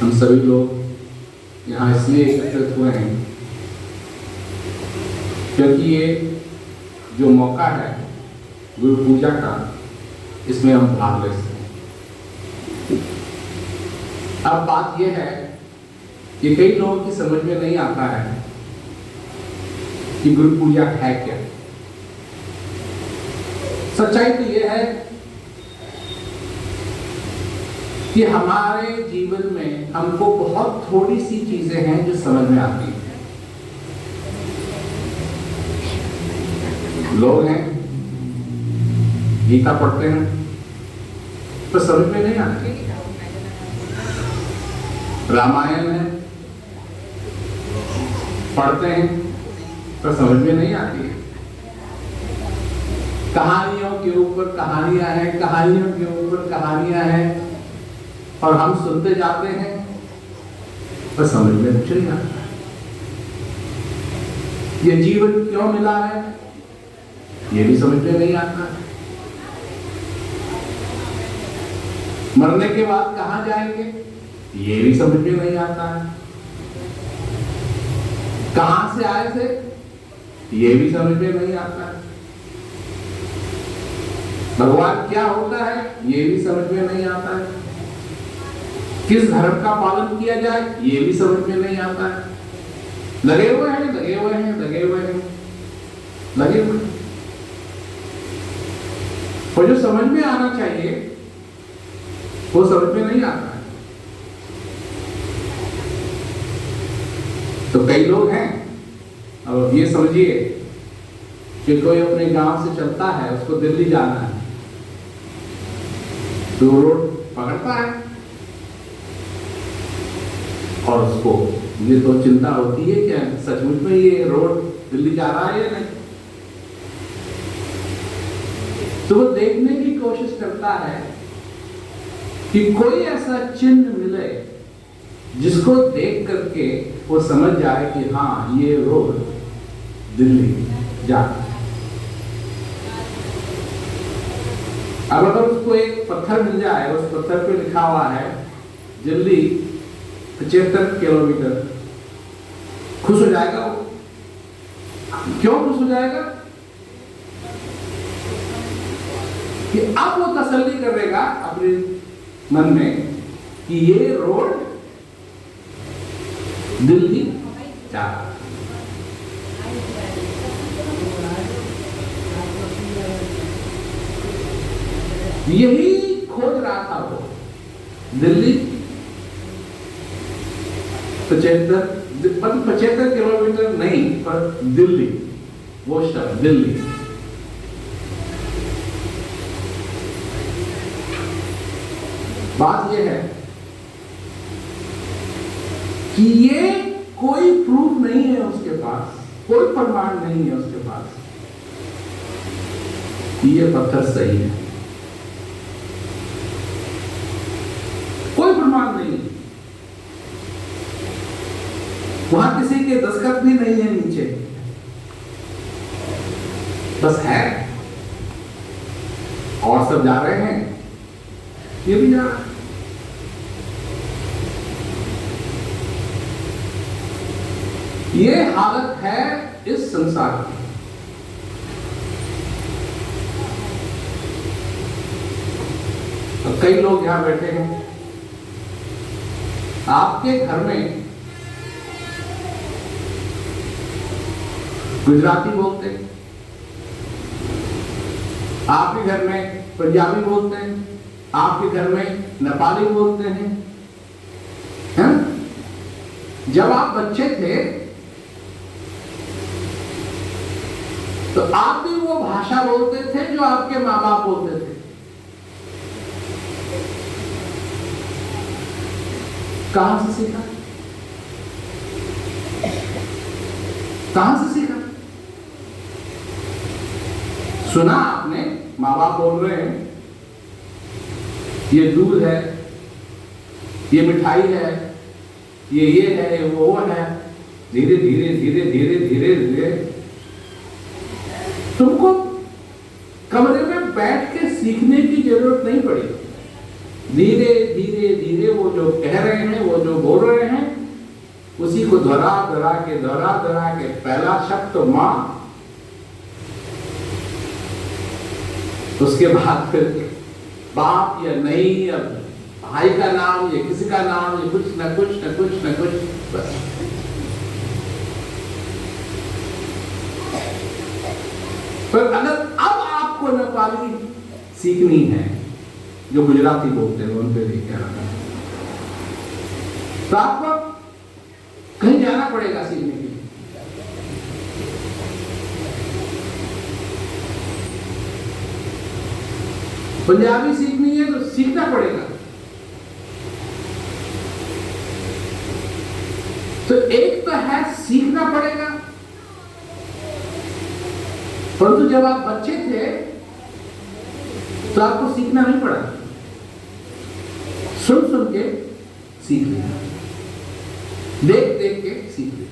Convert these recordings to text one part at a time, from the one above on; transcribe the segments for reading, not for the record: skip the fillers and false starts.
हम सभी लोग यहाँ इसलिए एकत्रित हुए हैं क्योंकि ये जो मौका है गुरु पूजा का, इसमें हम भाग ले सकते हैं। अब बात यह है कि कई लोगों की समझ में नहीं आता है कि गुरु पूजा है क्या। सच्चाई तो यह है कि हमारे जीवन में हमको बहुत थोड़ी सी चीजें हैं जो समझ में आती हैं। लोग हैं, गीता पढ़ते हैं तो समझ में नहीं आती, रामायण है पढ़ते हैं तो समझ में नहीं आती है, कहानियों के ऊपर कहानियां हैं, कहानियों के ऊपर कहानियां हैं और हम सुनते जाते हैं तो समझ में नहीं आता। ये जीवन क्यों मिला है ये भी समझ में नहीं आता। मरने के बाद कहां जाएंगे ये भी समझ में नहीं आता है। कहां से आए थे ये भी समझ में नहीं आता है। भगवान क्या होता है ये भी समझ में नहीं आता है। किस धर्म का पालन किया जाए ये भी समझ में नहीं आता है। लगे हुए हैं, लगे हुए हैं, लगे हुए हैं, लगे हुए हैं। और जो समझ में आना चाहिए वो समझ में नहीं आता है। तो कई लोग हैं, अब ये समझिए कि कोई अपने गांव से चलता है, उसको दिल्ली जाना है तो रोड पकड़ता है और उसको ये तो चिंता होती है कि सचमुच में ये रोड दिल्ली जा रहा है या नहीं। तो वो देखने की कोशिश करता है कि कोई ऐसा चिन्ह मिले जिसको देख करके वो समझ जाए कि हाँ ये रोड दिल्ली जा। अब अगर उसको एक पत्थर मिल जाए, उस पत्थर पे लिखा हुआ है दिल्ली 75 किलोमीटर, खुश हो जाएगा वो। क्यों खुश हो जाएगा? कि अब वो तसल्ली करेगा अपने मन में कि ये रोड दिल्ली जा रहा है। यही खोज रहा था वो, दिल्ली 75 किलोमीटर नहीं पर दिल्ली, वो शब्द दिल्ली। बात यह है कि ये कोई प्रूफ नहीं है उसके पास, कोई प्रमाण नहीं है उसके पास कि ये पत्थर सही है। कोई प्रमाण नहीं, वहां किसी के दस्तखत भी नहीं है नीचे, बस है और सब जा रहे हैं, ये भी जा रहा है। ये हालत है इस संसार की। तो कई लोग यहां बैठे हैं, आपके घर में गुजराती बोलते हैं, आपके घर में पंजाबी बोलते हैं, आपके घर में नेपाली बोलते हैं, हैं? जब आप बच्चे थे तो आप भी वो भाषा बोलते थे जो आपके माँ बाप बोलते थे। कहां से सीखा? कहां से सीखा? सुना आपने, माँ बाप बोल रहे हैं ये दूध है, ये मिठाई है, ये है, वो है। धीरे धीरे धीरे धीरे धीरे धीरे तुमको कमरे में बैठ के सीखने की जरूरत नहीं पड़ी। धीरे धीरे धीरे वो जो कह रहे हैं, वो जो बोल रहे हैं, उसी को दोहरा दोहरा के पहला शब्द तो मां, उसके बाद फिर बाप या नहीं या भाई का नाम या किसी का नाम या कुछ न कुछ बस। पर अगर अब आपको नेपाली सीखनी है, जो गुजराती बोलते हैं उन पे भी कह रहा है, तो आपको कहीं जाना पड़ेगा सीखने के लिए। पंजाबी सीखनी है तो सीखना पड़ेगा। तो एक तो है सीखना पड़ेगा, परंतु जब आप बच्चे थे तो आपको सीखना नहीं पड़ा, सुन के सीख लिया, देख के सीख लिया।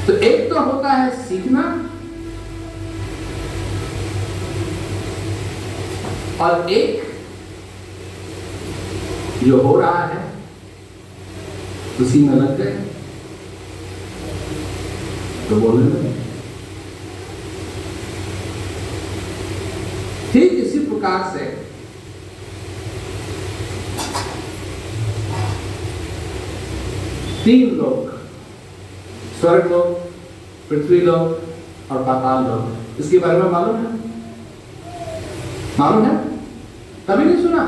तो एक तो होता है सीखना, और एक जो हो रहा है उसी में लग गए तो बोलने लगे। ठीक इसी प्रकार से तीन लोग, स्वर्ग लोग, पृथ्वी लोग और पाताल लोग, इसके बारे में मालूम है? मालूम है? कभी नहीं सुना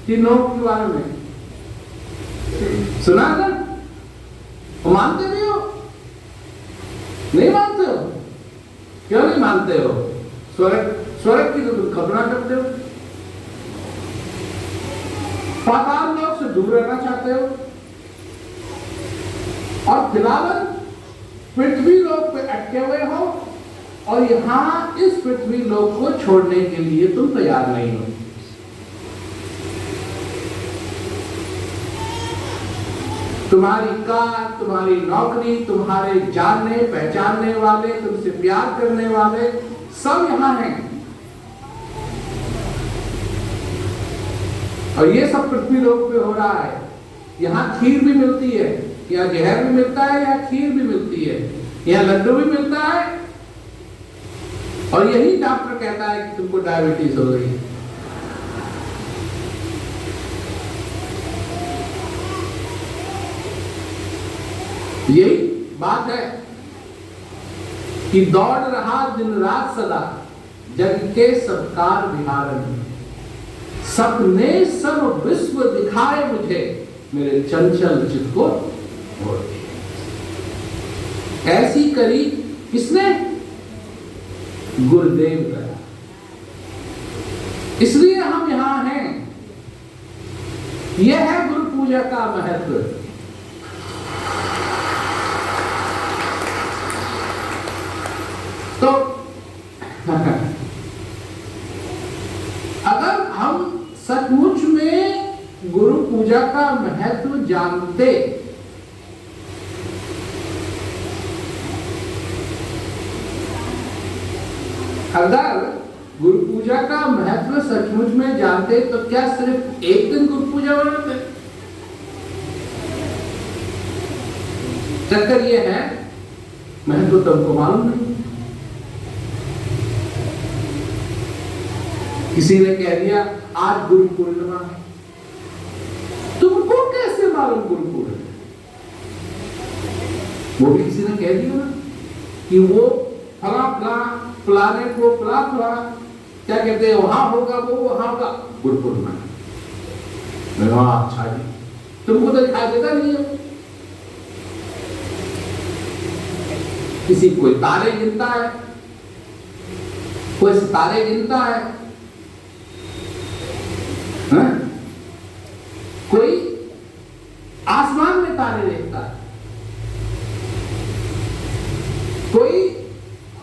तीन लोगों के बारे में? सुना ना? वो मानते भी हो? नहीं मानते हो? क्यों नहीं मानते हो? स्वर्ग की तो तुम कल्पना करते हो, पाताल लोक से दूर रहना चाहते हो, और फिलहाल पृथ्वी लोक पे अटके हुए हो, और यहां इस पृथ्वी लोक को छोड़ने के लिए तुम तैयार नहीं हो। तुम्हारी कार, तुम्हारी नौकरी, तुम्हारे जानने पहचानने वाले, तुमसे प्यार करने वाले सब यहां हैं, और ये सब पृथ्वी लोक पे हो रहा है। यहां खीर भी मिलती है, यहाँ जहर भी मिलता है, यहाँ खीर भी मिलती है, यहाँ लड्डू भी मिलता है, और यही डॉक्टर कहता है कि तुमको डायबिटीज हो गई। यही बात है कि दौड़ रहा दिन रात सदा, जग के सबकार विहारन, सपने सब विश्व दिखाए मुझे, मेरे चंचल चित्त को मोड़ दिया। ऐसी करी किसने? गुरुदेव का। इसलिए हम यहां हैं। यह है गुरु पूजा का महत्व। तो अगर हम सचमुच में गुरु पूजा का महत्व जानते, अगर गुरु पूजा का महत्व सचमुच में जानते, तो क्या सिर्फ एक दिन गुरु पूजा बनाते? चक्कर ये है, महत्व तुमको मालूम नहीं। किसी ने कह दिया आज गुरु पूर्णिमा है, तुमको कैसे मालूम गुरु पूर्णिमा? वो भी किसी ने कह दिया ना कि वो फला फलाने को फला क्या कहते हैं, वहां होगा, वो वहां होगा, गुरु पूर्णिमा। अच्छा जी, तुमको तो दिखाई देता नहीं है। किसी कोई तारे गिनता है, कोई सितारे गिनता है, कोई आसमान में तारे देखता है, कोई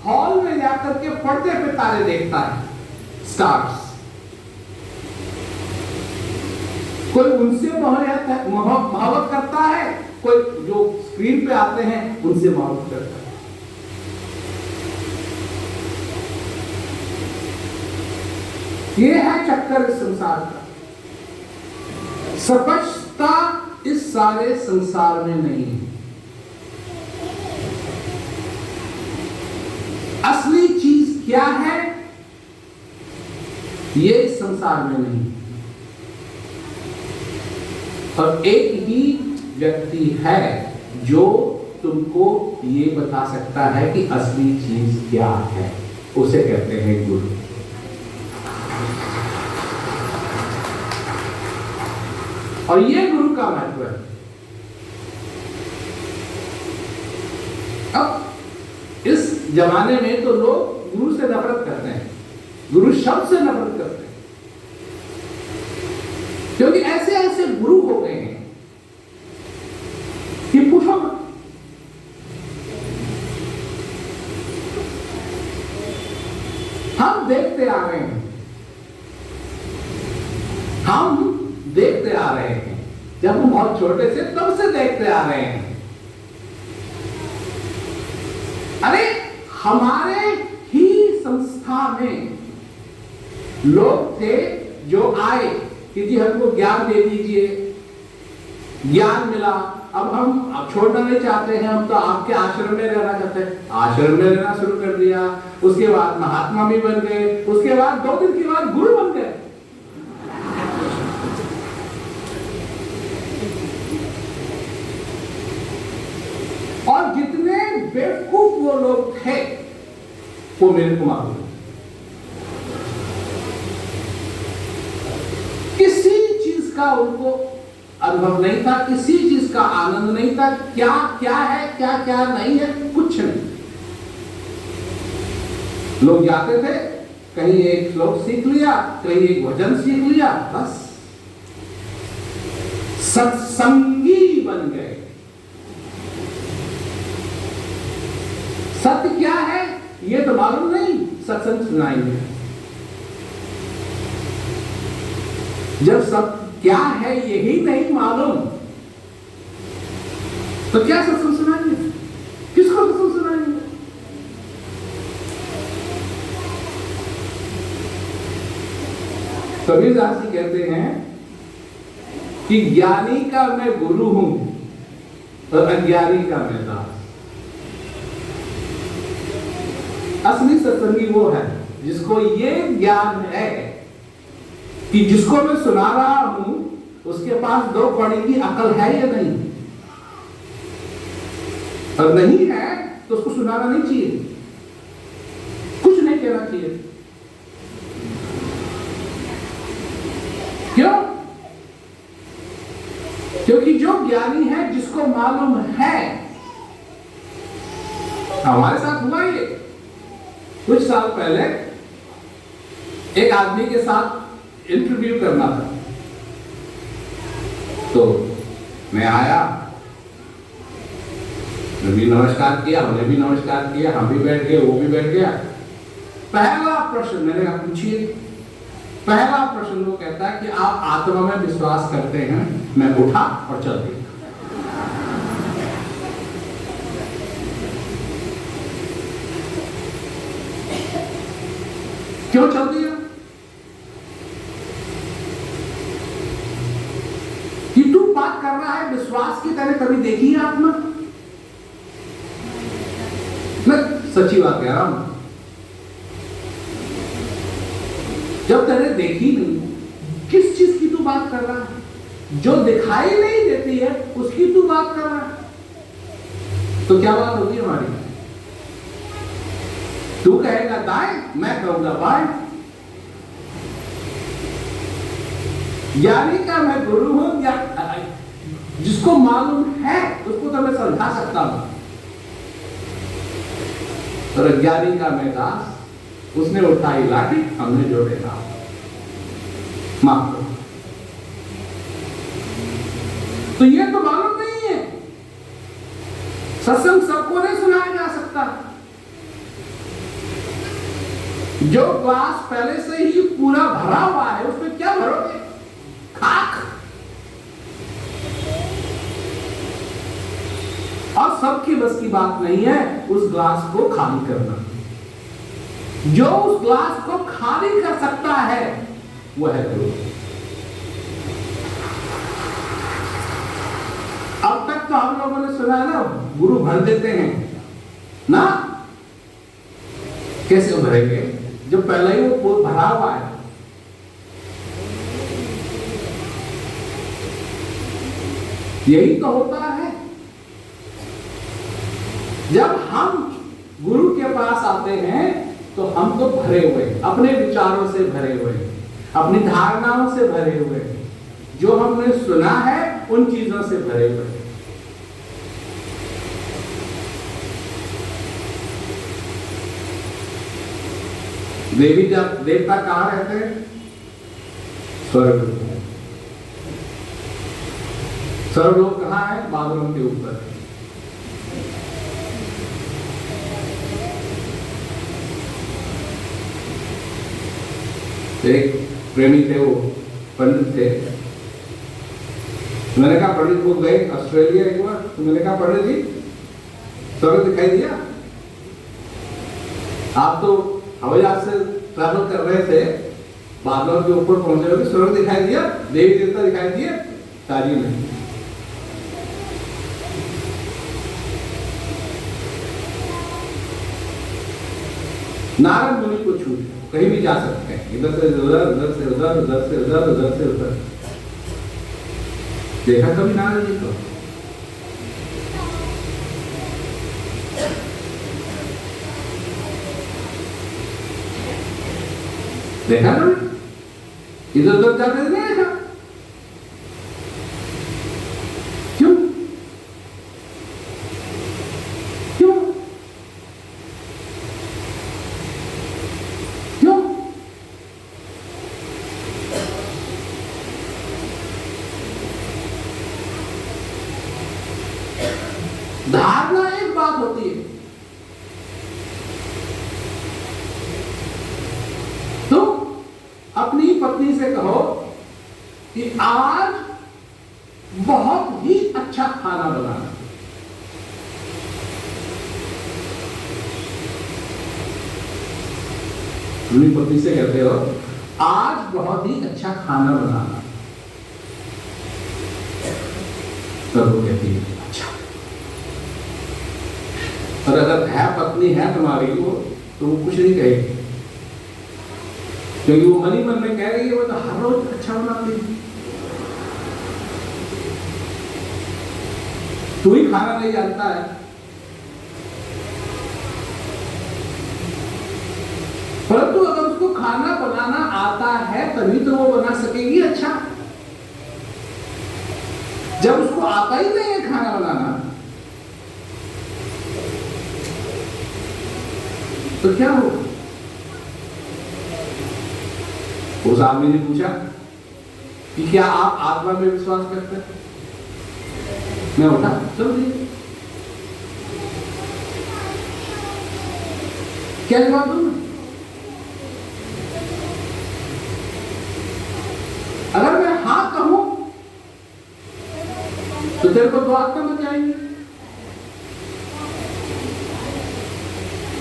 हॉल में जाकर के पर्दे पे तारे देखता है, स्टार्स। कोई उनसे मोहब्बत करता है, कोई जो स्क्रीन पे आते हैं उनसे मोहब्बत करता है। ये है चक्कर इस संसार का। स्पष्टता इस सारे संसार में नहीं है। असली चीज क्या है ये इस संसार में नहीं। और एक ही व्यक्ति है जो तुमको ये बता सकता है कि असली चीज क्या है, उसे कहते हैं गुरु। और ये गुरु का महत्व है। अब इस जमाने में तो लोग गुरु से नफरत करते हैं, गुरु शब्द से नफरत करते हैं, क्योंकि ऐसे ऐसे गुरु हो गए हैं कि पूछो मत। हम देखते आ रहे हैं, जब हम बहुत छोटे से तब से देखते आ रहे हैं। अरे हमारे ही संस्था में लोग थे जो आए कि जी हमको ज्ञान दे दीजिए, ज्ञान मिला, अब हम छोड़ना नहीं चाहते हैं, हम तो आपके आश्रम में रहना चाहते हैं। आश्रम में रहना शुरू कर दिया, उसके बाद महात्मा भी बन गए, उसके बाद 2 दिन के बाद गुरु बन गए। और जितने बेवकूफ वो लोग थे वो मेरे को मालूम, किसी चीज का उनको अनुभव नहीं था, किसी चीज का आनंद नहीं था, क्या क्या है क्या क्या नहीं है, कुछ नहीं। लोग जाते थे, कहीं एक श्लोक सीख लिया, कहीं एक भजन सीख लिया, बस सत्संगी बन गए। सत्य क्या है ये तो मालूम नहीं, सत्संग सुनाएंगे। जब सत्य क्या है यही नहीं मालूम तो क्या सत्संग सुनाएंगे, किसको सत्संग सुनाएंगे? कबीरदास जी कहते हैं कि ज्ञानी का मैं गुरु हूं और अज्ञानी का मैं दास। असली सत्संगी वो है जिसको ये ज्ञान है कि जिसको मैं सुना रहा हूं उसके पास 2 कौड़ी की अकल है या नहीं, और नहीं है तो उसको सुनाना नहीं चाहिए, कुछ नहीं कहना चाहिए। क्यों? क्योंकि जो ज्ञानी है, जिसको मालूम है, हमारे साथ हुआ ये कुछ साल पहले, एक आदमी के साथ इंटरव्यू करना था, तो मैं आया, मैं भी नमस्कार किया, उन्हें भी नमस्कार किया, हम भी बैठ गए, वो भी बैठ गया। पहला प्रश्न मैंने कहा पूछिए। पहला प्रश्न वो कहता है कि आप आत्मा में विश्वास करते हैं? मैं उठा और चल दिया। क्यों चल दिया? कि तू बात कर रहा है विश्वास की तरह, कभी देखी है आत्मा? मैं सच्ची बात कह रहा हूं, जब तेरे देखी नहीं, किस चीज की तू बात कर रहा है? जो दिखाई नहीं देती है उसकी तू बात कर रहा है, तो क्या बात होगी हमारी? तू कहेगा दाएं, मैं कहूंगा बाएं। ज्ञानी का मैं गुरु हूं, या जिसको मालूम है उसको तो मैं समझा सकता हूं, और अज्ञानी का मैं दास, उसने उठाई लाठी, हमने जोड़े दास। माफ करो। तो ये तो मालूम नहीं है। सत्संग सबको नहीं सुनाया जा सकता। जो ग्लास पहले से ही पूरा भरा हुआ है उसमें क्या भरोगे? खाक। और सबकी बस की बात नहीं है उस ग्लास को खाली करना। जो उस ग्लास को खाली कर सकता है वो है गुरु। लोगों ने सुना है ना, गुरु भर देते हैं ना। कैसे भरेंगे जब पहले ही वो भरा हुआ है? यही तो होता है जब हम गुरु के पास आते हैं तो हम तो भरे हुए, अपने विचारों से भरे हुए, अपनी धारणाओं से भरे हुए, जो हमने सुना है उन चीजों से भरे हुए। देवी देवता कहां रहते हैं? स्वर्ग। स्वर्गलोक कहां है? बादलों के ऊपर। एक प्रेमी थे, वो पंडित थे। मैंने कहा पंडित, वो गए ऑस्ट्रेलिया एक बार, तो मैंने कहा पंडित जी स्वर्ग दिखाई दिया? आप तो हवाई जहाज से ट्रैवल कर रहे थे, बादलों के ऊपर पहुंचे हुए, स्वर्ग दिखाई दिया? देवी देवता दिखाई दिए? ताजी नहीं। नारद मुनि को छू कहीं भी जा सकते हैं, इधर से उधर, उधर से उधर, उधर से उधर, उधर से उधर। देखा कभी नारद जी को? देखा ना? इधर उधर जाते नहीं देखा। क्यों? क्यों? क्यों? धारणा एक बात होती है, अपनी पत्नी से कहो कि आज बहुत ही अच्छा खाना बनाना। अपनी पत्नी से कहते हो आज बहुत ही अच्छा खाना बनाना, तो वो कहती है अच्छा। और अगर है पत्नी है तुम्हारी वो, तो वो कुछ नहीं कहेगी, क्योंकि वो मन ही मन में कह रही है वो तो हर रोज अच्छा बनाती है। तू ही खाना नहीं जानता है। परंतु अगर उसको खाना बनाना आता है तभी तो वो बना सकेगी अच्छा। जब उसको आता ही नहीं है खाना बनाना, तो क्या हो? उस आदमी ने पूछा कि क्या आप आत्मा में विश्वास करते हैं? मैं उठा, चलो जी, क्या जवाब दूं? अगर मैं हाँ कहूं तो तेरे को 2 आत्मा बन जाएंगे,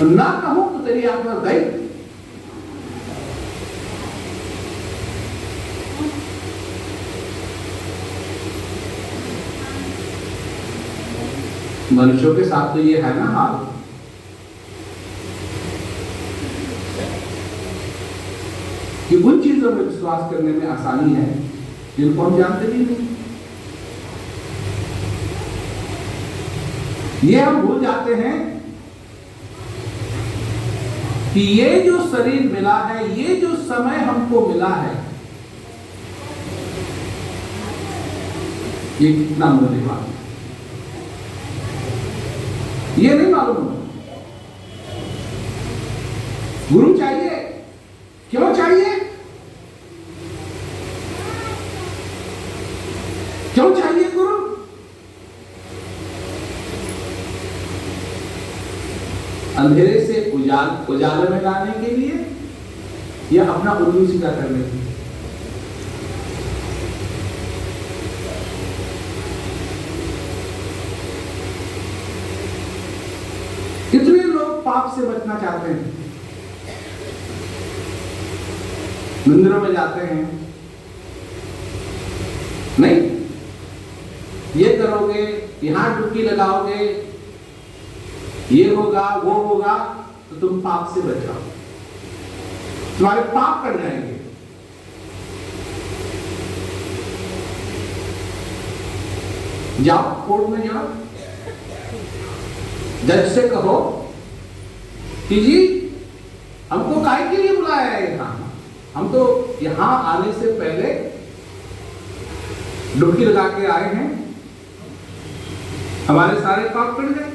और ना कहूं तो तेरी आत्मा गई। मनुष्यों के साथ तो ये है ना हाल, कि उन चीजों में विश्वास करने में आसानी है जिनको हम जानते भी नहीं। ये हम भूल जाते हैं कि ये जो शरीर मिला है, ये जो समय हमको मिला है, ये कितना मूल्यवान है, ये नहीं मालूम। गुरु चाहिए, क्यों चाहिए? क्यों चाहिए गुरु? अंधेरे से उजाले में लाने के लिए या अपना उल्लू सीधा करने के लिए? कितने लोग पाप से बचना चाहते हैं, मंदिरों में जाते हैं, नहीं ये करोगे यहां डुबकी लगाओगे, ये होगा वो होगा, तो तुम पाप से बच जाओ, तुम्हारे पाप कट जाएंगे। जाओ कोर्ट में जाओ, जज से कहो कि जी हमको काहे के लिए बुलाया है यहां, हम तो यहां आने से पहले डुबकी लगा के आए हैं, हमारे सारे पाप कट गए।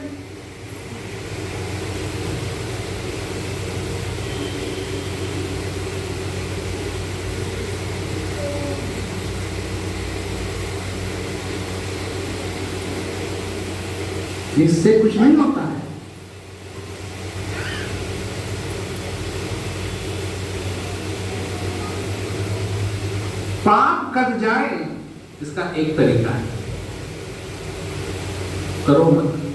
इससे कुछ नहीं होता है। पाप कट जाए इसका एक तरीका है, करो मत।